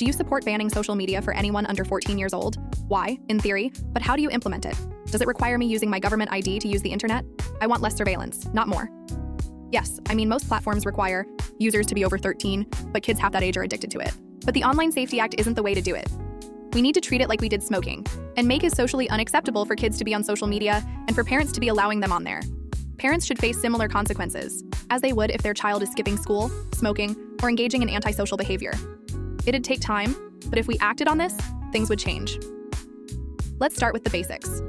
Do you support banning social media for anyone under 14 years old? Why? In theory, but how do you implement it? Does it require me using my government ID to use the internet? I want less surveillance, not more. Yes, I mean most platforms require users to be over 13, but kids half that age are addicted to it. But the Online Safety Act isn't the way to do it. We need to treat it like we did smoking, and make it socially unacceptable for kids to be on social media and for parents to be allowing them on there. Parents should face similar consequences, as they would if their child is skipping school, smoking, or engaging in antisocial behavior. It'd take time, but if we acted on this, things would change. Let's start with the basics.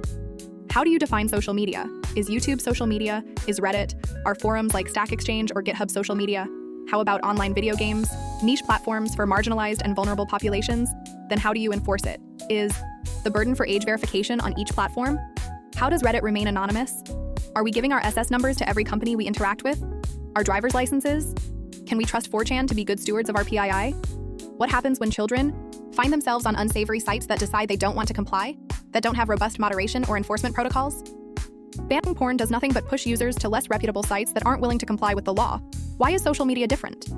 How do you define social media? Is YouTube social media? Is Reddit? Are forums like Stack Exchange or GitHub social media? How about online video games? Niche platforms for marginalized and vulnerable populations? Then how do you enforce it? Is the burden for age verification on each platform? How does Reddit remain anonymous? Are we giving our SS numbers to every company we interact with? Our driver's licenses? Can we trust 4chan to be good stewards of our PII? What happens when children find themselves on unsavory sites that decide they don't want to comply, that don't have robust moderation or enforcement protocols? Banning porn does nothing but push users to less reputable sites that aren't willing to comply with the law. Why is social media different?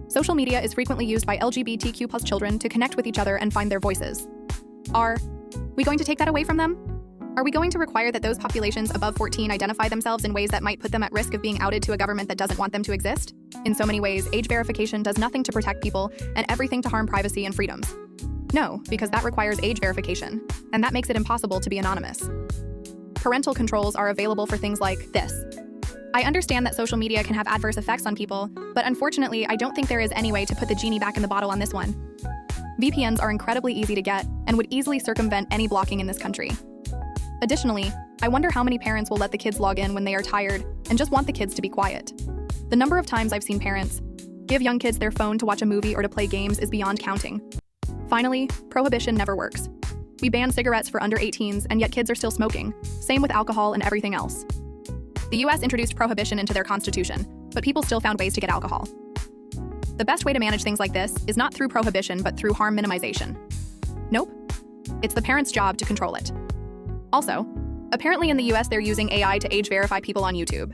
Social media is frequently used by LGBTQ+ children to connect with each other and find their voices. Are we going to take that away from them? Are we going to require that those populations above 14 identify themselves in ways that might put them at risk of being outed to a government that doesn't want them to exist? In so many ways, age verification does nothing to protect people and everything to harm privacy and freedoms. No, because that requires age verification, and that makes it impossible to be anonymous. Parental controls are available for things like this. I understand that social media can have adverse effects on people, but unfortunately, I don't think there is any way to put the genie back in the bottle on this one. VPNs are incredibly easy to get and would easily circumvent any blocking in this country. Additionally, I wonder how many parents will let the kids log in when they are tired and just want the kids to be quiet. The number of times I've seen parents give young kids their phone to watch a movie or to play games is beyond counting. Finally, prohibition never works. We ban cigarettes for under 18s, and yet kids are still smoking. Same with alcohol and everything else. The US introduced prohibition into their constitution, but people still found ways to get alcohol. The best way to manage things like this is not through prohibition, but through harm minimization. Nope. It's the parents' job to control it. Also, apparently in the US they're using AI to age verify people on YouTube.